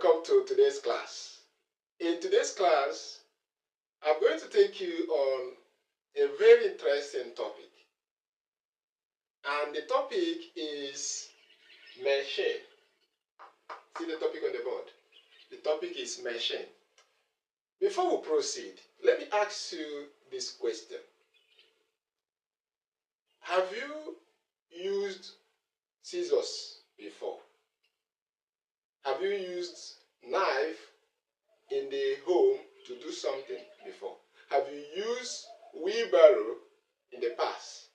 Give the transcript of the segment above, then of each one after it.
Welcome to today's class. In today's class, I'm going to take you on a very interesting topic. And the topic is machine. See the topic on the board? The topic is machine. Before we proceed, let me ask you this question. Have you used scissors before? Have you used knife in the home to do something before? Have you used wheelbarrow in the past?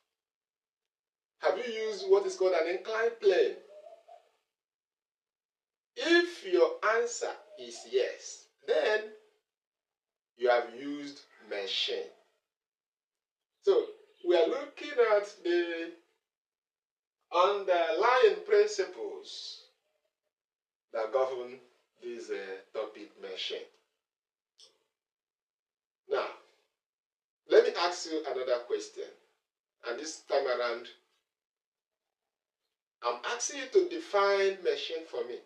Have you used what is called an inclined plane? If your answer is yes, then you have used machine. So we are looking at the underlying principles that govern this topic, machine. Now, let me ask you another question. And this time around, I'm asking you to define machine for me.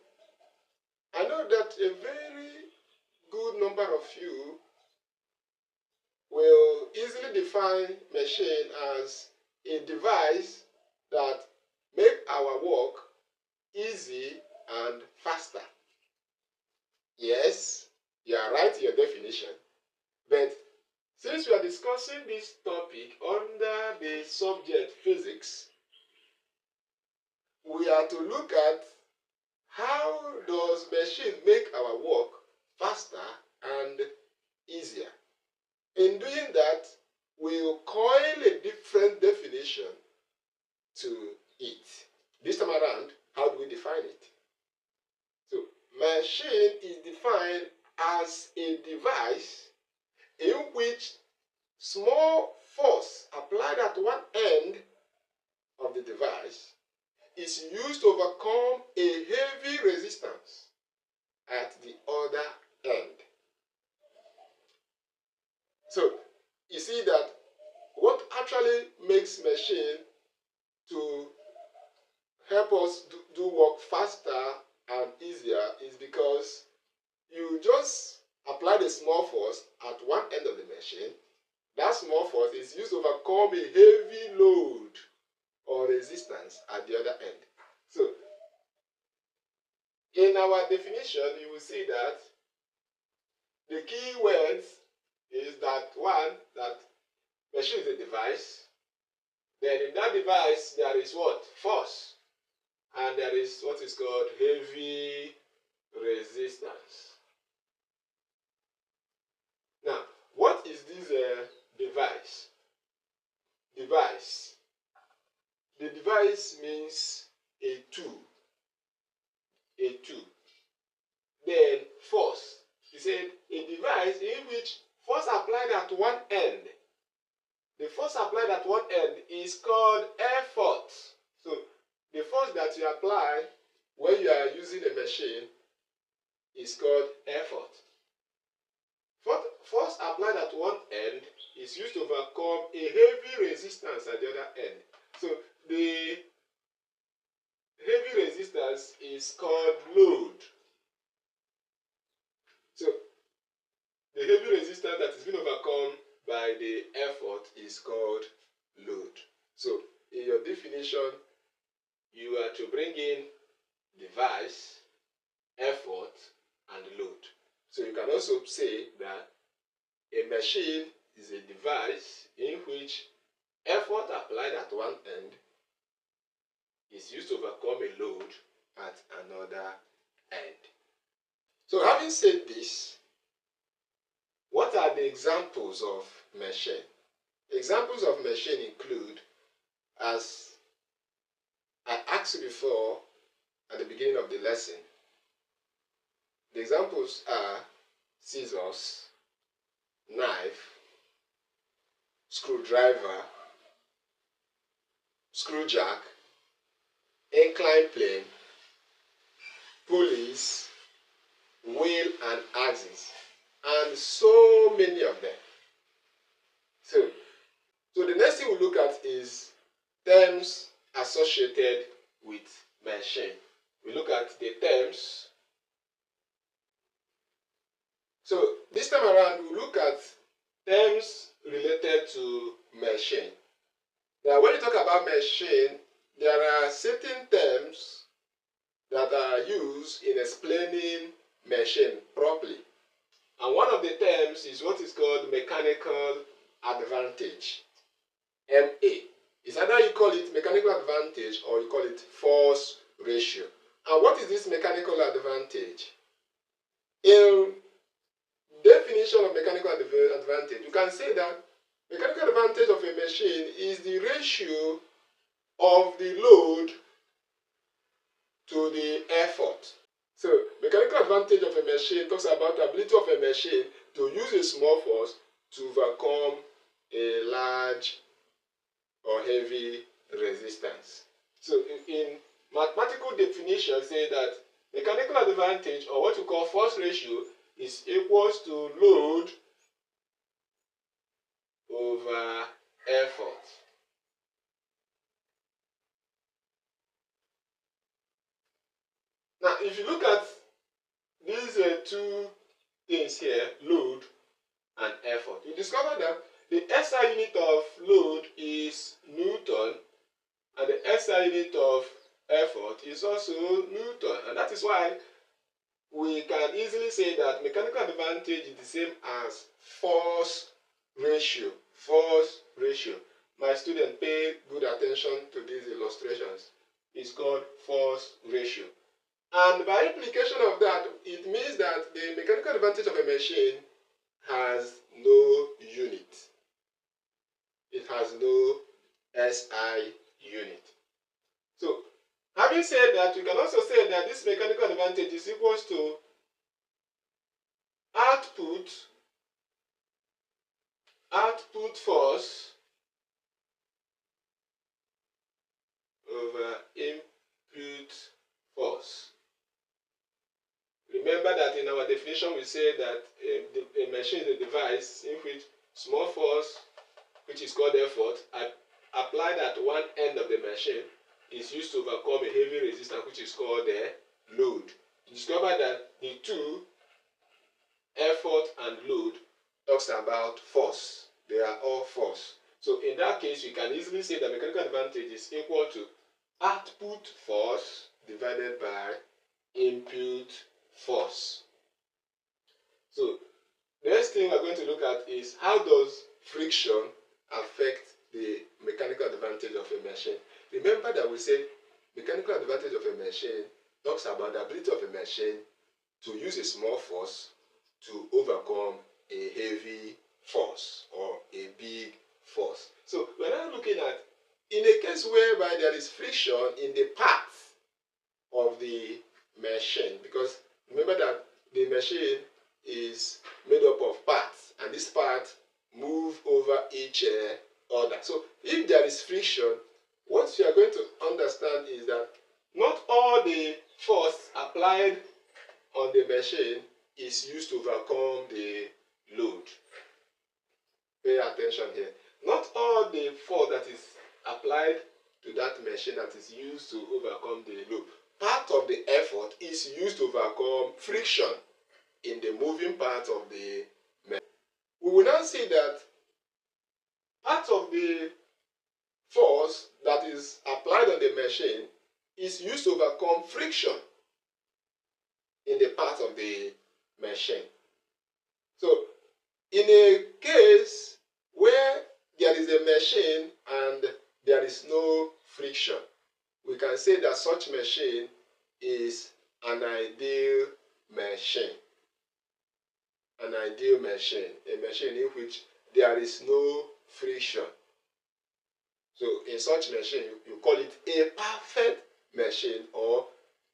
I know that a very good number of you will easily define machine as a device that makes our work easy and faster. Yes, you are right in your definition. But since we are discussing this topic under the subject physics, we are to look at how does machine make our work faster and easier. In doing that, we will coin a different definition to it. This time around, how do we define it? So, machine is defined as a device in which small force applied at one end of the device is used to overcome a heavy resistance at the other end. So, you see that what actually makes machine to help us do work faster and easier is because you just apply the small force at one end of the machine. That small force is used to overcome a heavy load or resistance at the other end. So, in our definition, you will see that the key words is that one, that machine is a device. Then in that device, there is what? Force. And there is what is called heavy resistance. Now, what is this device? Device. The device means a tool. A tool. Then force. He said a device in which force applied at one end. The force applied at one end is called effort. So the force that you apply when you are using a machine is called effort. Force applied at one end is used to overcome a heavy resistance at the other end. So the heavy resistance is called load. So the heavy resistance that is being overcome by the effort is called load. So in your definition, you are to bring in device, effort, and load. So you can also say that a machine is a device in which effort applied at one end is used to overcome a load at another end. So having said this, what are the examples of machine? Examples of machine include, as I asked you before at the beginning of the lesson, the examples are scissors, knife, screwdriver, screw jack, inclined plane, pulleys, wheel and axis, and so many of them. So the next thing we look at is terms associated with machine. We look at the terms So this time around, we'll look at terms related to machine. Now, when you talk about machine, there are certain terms that are used in explaining machine properly. And one of the terms is what is called mechanical advantage, MA. It's either you call it mechanical advantage or you call it force ratio. And what is this mechanical advantage? In definition of mechanical advantage, you can say that mechanical advantage of a machine is the ratio of the load to the effort. So, mechanical advantage of a machine talks about the ability of a machine to use a small force to overcome a large or heavy resistance. So, in mathematical definition, say that mechanical advantage, or what we call force ratio, is equals to load over effort. Now, if you look at these two things here, load and effort, you discover that the SI unit of load is Newton and the SI unit of effort is also Newton. And that is why we can easily say that mechanical advantage is the same as force ratio. Force ratio. My student, pay good attention to these illustrations. It's called force ratio. And by implication of that, it means that the mechanical advantage of a machine has no unit. It has no SI unit. So, having said that, we can also say that this mechanical advantage is equals to output force over input force. Remember that in our definition we say that a machine is a device in which small force, which is called effort, applied at one end of the machine, is used to overcome a heavy resistance, which is called the load. You discover that the two, effort and load, talks about force. They are all force. So in that case, you can easily say that mechanical advantage is equal to output force divided by input force. So the next thing we're going to look at is how does friction affect the mechanical advantage of a machine. Remember that we said mechanical advantage of a machine talks about the ability of a machine to use a small force to overcome a heavy force or a big force. So we're now looking at, in a case whereby there is friction in the parts of the machine, because remember that the machine is made up of parts and these parts move over each other. So if there is friction, what you are going to understand is that not all the force applied on the machine is used to overcome the load. Pay attention here. Not all the force that is applied to that machine that is used to overcome the load. Part of the effort is used to overcome friction in the moving part of the machine. We will now see that part of the force that is applied on the machine is used to overcome friction in the part of the machine. So, in a case where there is a machine and there is no friction, we can say that such machine is an ideal machine. An ideal machine, a machine in which there is no friction. So in such machine, you call it a perfect machine or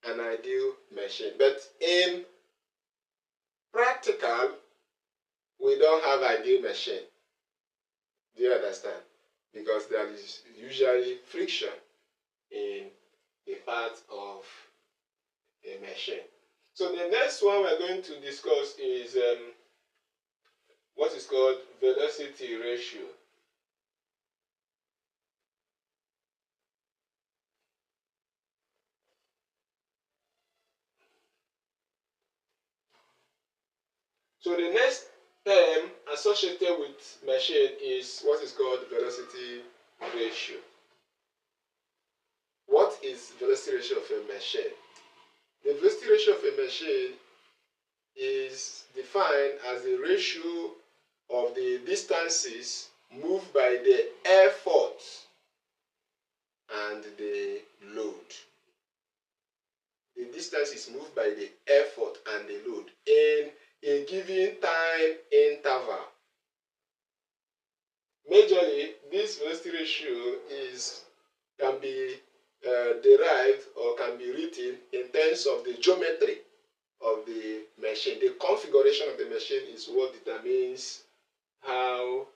an ideal machine. But in practical, we don't have ideal machine. Do you understand? Because there is usually friction in a part of a machine. So the next one we're going to discuss is what is called velocity ratio. So the next term associated with machine is what is called velocity ratio. What is velocity ratio of a machine? The velocity ratio of a machine is defined as the ratio of the distances moved by the effort and the load. The distance is moved by the effort and the load in a given time interval. Majorly, this velocity ratio can be derived or can be written in terms of the geometry of the machine. The configuration of the machine is what determines how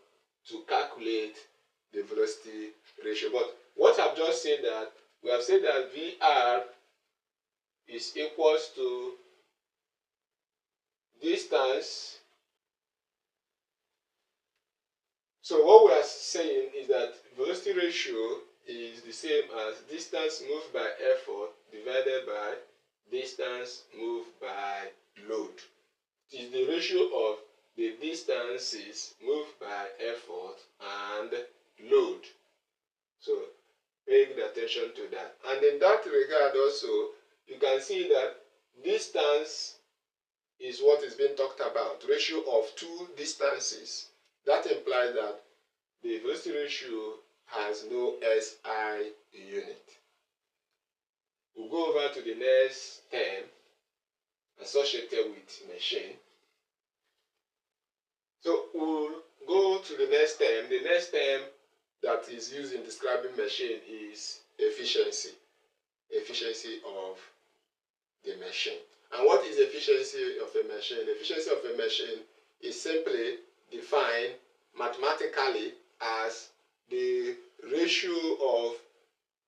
to calculate the velocity ratio. But what I've just said, that we have said that VR is equals to distance. So what we are saying is that velocity ratio is the same as distance moved by effort divided by distance moved by load. It is the ratio of the distances moved by effort and load. So pay good attention to that. And in that regard also, you can see that distance is what is being talked about, ratio of two distances. That implies that the velocity ratio has no SI unit. We'll go over to the next term associated with machine. So we'll go to the next term. The next term that is used in describing machine is efficiency. Efficiency of the machine. And what is efficiency of a machine? Efficiency of a machine is simply defined mathematically as the ratio of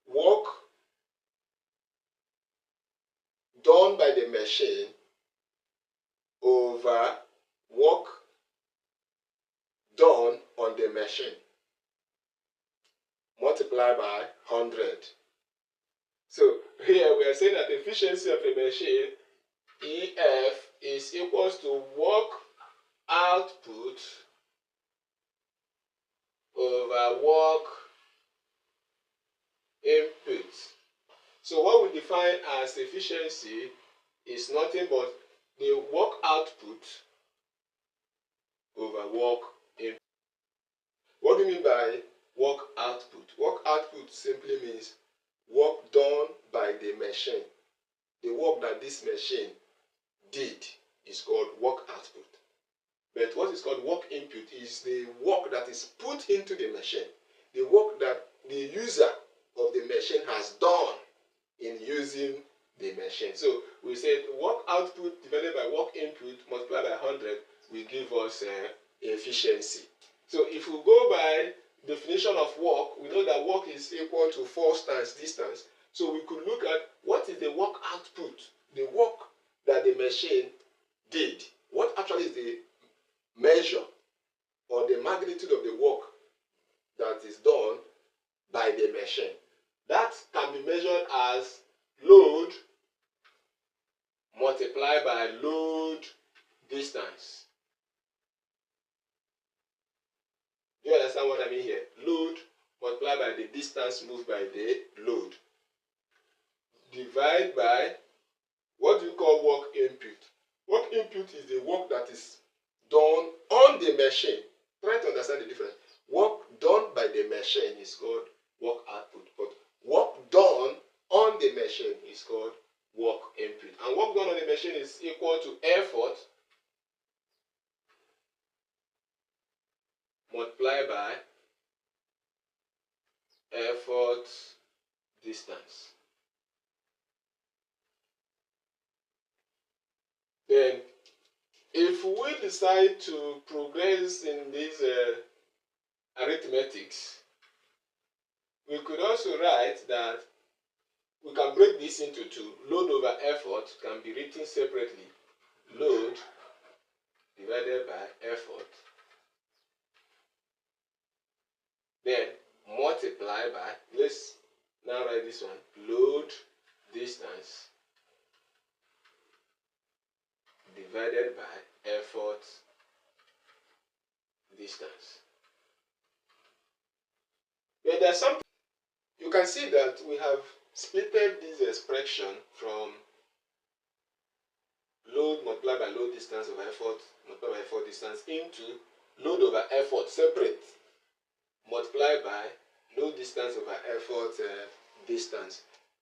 work done by the machine over work done on the machine multiplied by 100. So here we are saying that the efficiency of a machine, EF, is equals to work output over work input. So what we define as efficiency is nothing but the work output over work input. What do you mean by work output? Work output simply means work done by the machine. The work that this machine did is called work output. But what is called work input is the work that is put into the machine. The work that the user of the machine has done in using the machine. So we said work output divided by work input multiplied by 100 will give us efficiency. So if we go by definition of work, we know that work is equal to force times distance. So we could look at what is the work output, the work that the machine did. What actually is the measure or the magnitude of the work that is done by the machine? That can be measured as load multiplied by load distance. Do you understand what I mean here? Load multiplied by the distance moved by the load. Divide by, what do you call work input? Work input is the work that is done on the machine. Try to understand the difference. Work done by the machine is called work output, but work done on the machine is called work input. And work done on the machine is equal to effort multiplied by effort distance. Then, if we decide to progress in these arithmetics, we could also write that we can break this into two. Load over effort can be written separately. Load divided by effort. Then multiply by, let's now write this one, load distance divided by effort distance. But there's something you can see that we have splitted this expression from load multiplied by load distance over effort multiplied by effort distance into load over effort separate multiplied by load distance over effort distance.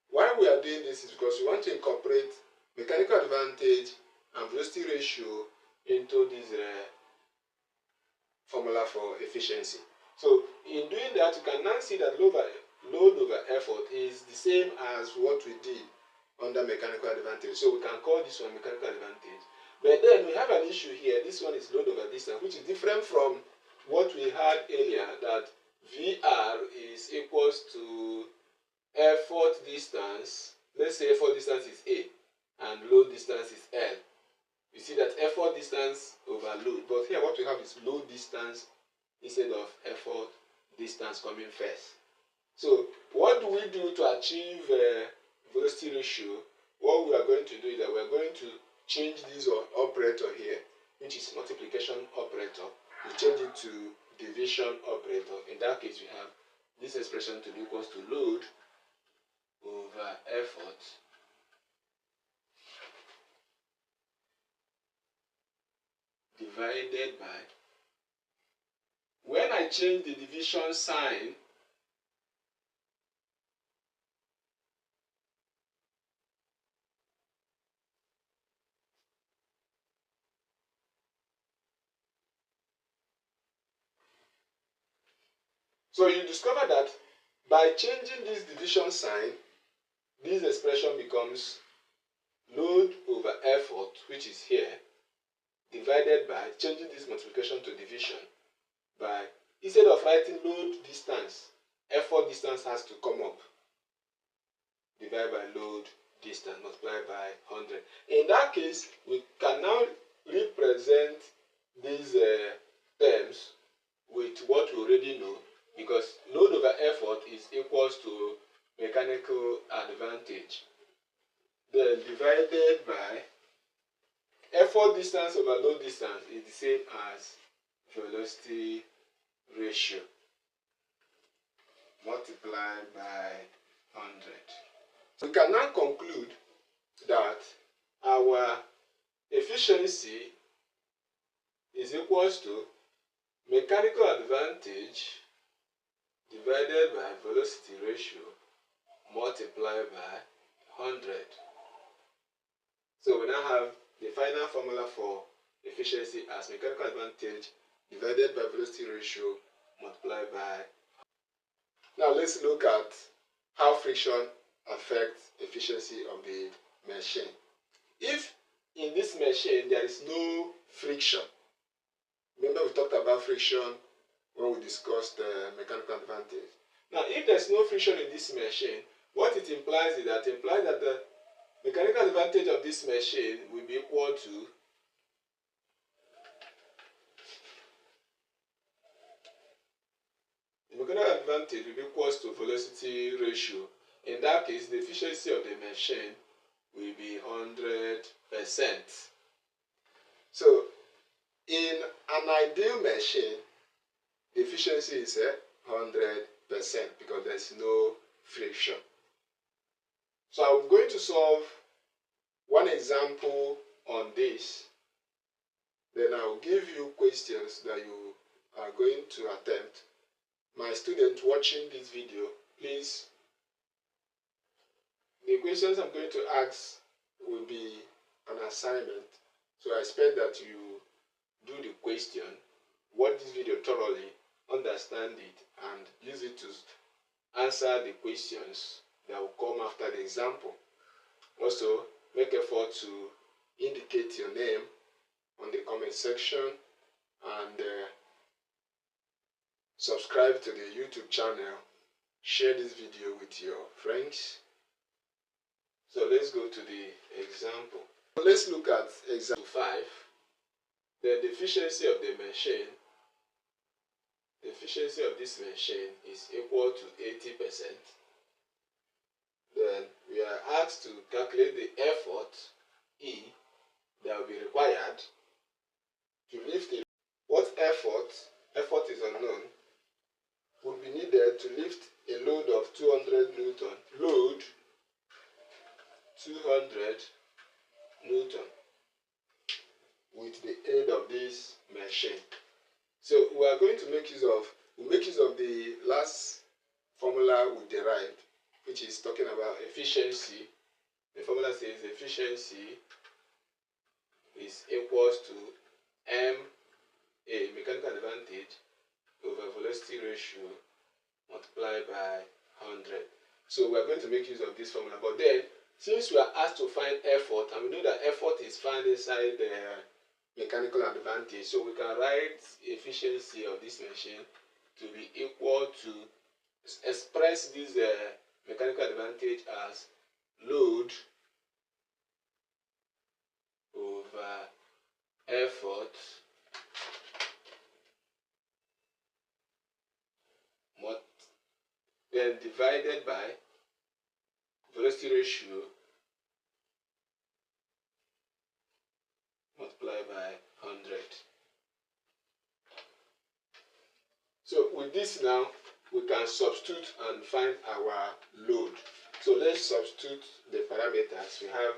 Why we are doing this is because we want to incorporate mechanical advantage and velocity ratio into this formula for efficiency. So in doing that, you can now see that load over effort is the same as what we did under mechanical advantage. So we can call this one mechanical advantage. But then we have an issue here. This one is load over distance, which is different from what we had earlier, that VR is equals to effort distance. Let's say effort distance is A and load distance is L. You see that effort distance over load. But here what we have is load distance instead of effort distance coming first. So what do we do to achieve velocity ratio? What we are going to do is that we are going to change this operator here, which is multiplication operator. We change it to division operator. In that case, we have this expression to be equals to load over effort divided by, when I change the division sign, so you discover that by changing this division sign, this expression becomes load over effort, which is here, divided by, changing this multiplication to division by, instead of writing load distance, effort distance has to come up, divided by load distance multiplied by 100. In that case, we can now represent these terms with what we already know, because load over effort is equals to mechanical advantage, then divided by effort distance over load distance is the same as velocity ratio multiplied by 100. So we can now conclude that our efficiency is equals to mechanical advantage divided by velocity ratio multiplied by 100. So we now have the final formula for efficiency as mechanical advantage divided by velocity ratio multiplied by. Now let's look at how friction affects efficiency of the machine. If in this machine there is no friction, remember we talked about friction when we discussed mechanical advantage. Now if there's no friction in this machine, what it implies is that the mechanical advantage of this machine will be equal to the mechanical advantage will be equals to velocity ratio. In that case, the efficiency of the machine will be 100%. So in an ideal machine, the efficiency is 100% because there's no friction. So I'm going to solve one example on this. Then I'll give you questions that you are going to attempt. My student watching this video, please, the questions I'm going to ask will be an assignment. So I expect that you do the question, watch this video thoroughly, understand it, and use it to answer the questions that will come after the example. Also, make effort to indicate your name on the comment section and subscribe to the YouTube channel. Share this video with your friends. So let's go to the example. Let's look at example 5. Then the efficiency of the machine, the efficiency of this machine is equal to 80%. Then we are asked to calculate the effort E that will be required machine. So we are going to make use of the last formula we derived, which is talking about efficiency. The formula says efficiency is equals to MA, mechanical advantage, over velocity ratio multiplied by 100. So we are going to make use of this formula. But then, since we are asked to find effort, and we know that effort is found inside the mechanical advantage, so we can write efficiency of this machine to be equal to, express this mechanical advantage as load over effort then divided by velocity ratio multiplied by 100. So with this now, we can substitute and find our load. So let's substitute the parameters. We have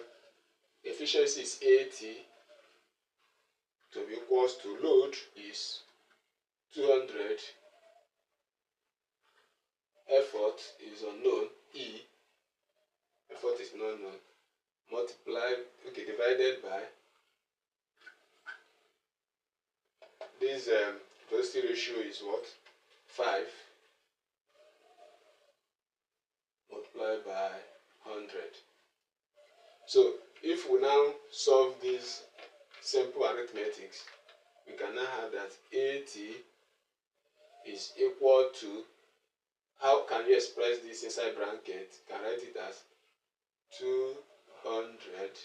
efficiency is 80 to be equals to load is 200, effort is unknown, E, effort is not known, divided by this velocity ratio is what? 5 multiplied by 100. So if we now solve this simple arithmetics, we can now have that 80 is equal to, how can you express this inside bracket? You can write it as 200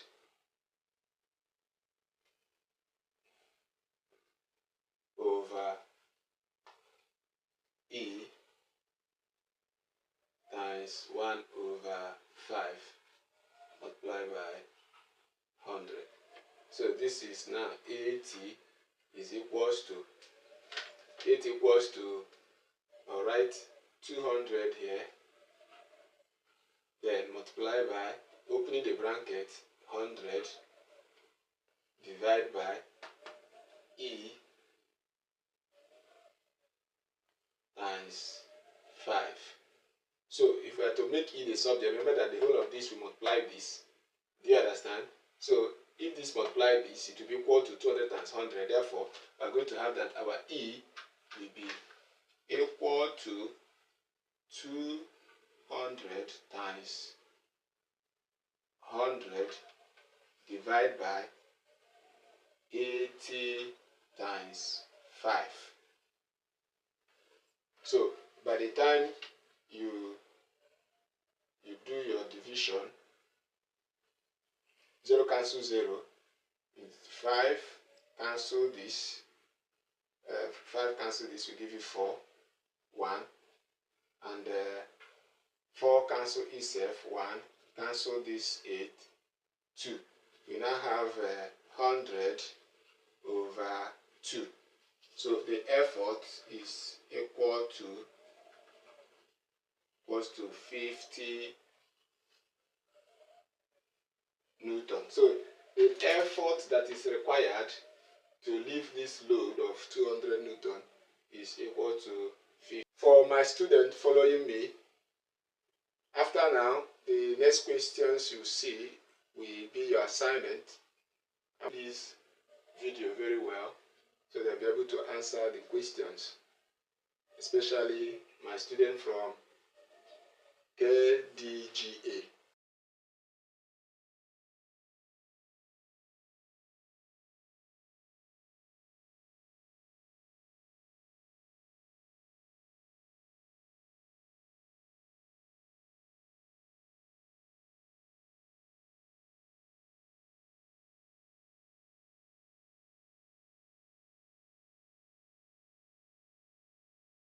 over E times 1 over 5 multiplied by 100. So this is now 80 is equals to, 8 equals to, I'll write 200 here, then multiply by, opening the bracket, 100 divided by E times 5. So if we are to make E the subject, remember that the whole of this will multiply this. Do you understand? So if this multiply this, it will be equal to 200 times 100. Therefore, we are going to have that our E will be equal to 200 times 100 divided by 80 times 5. So by the time you do your division, 0 cancel 0, 5 cancel this, 5 cancel this will give you 4, 1, and 4 cancel itself, 1, cancel this 8, 2. We now have 100 over 2. So the effort is equal to 50 Newton. So the effort that is required to lift this load of 200 Newton is equal to 50. For my student following me, after now, the next questions you see will be your assignment. Please video very well so they'll be able to answer the questions, especially my student from KDGA.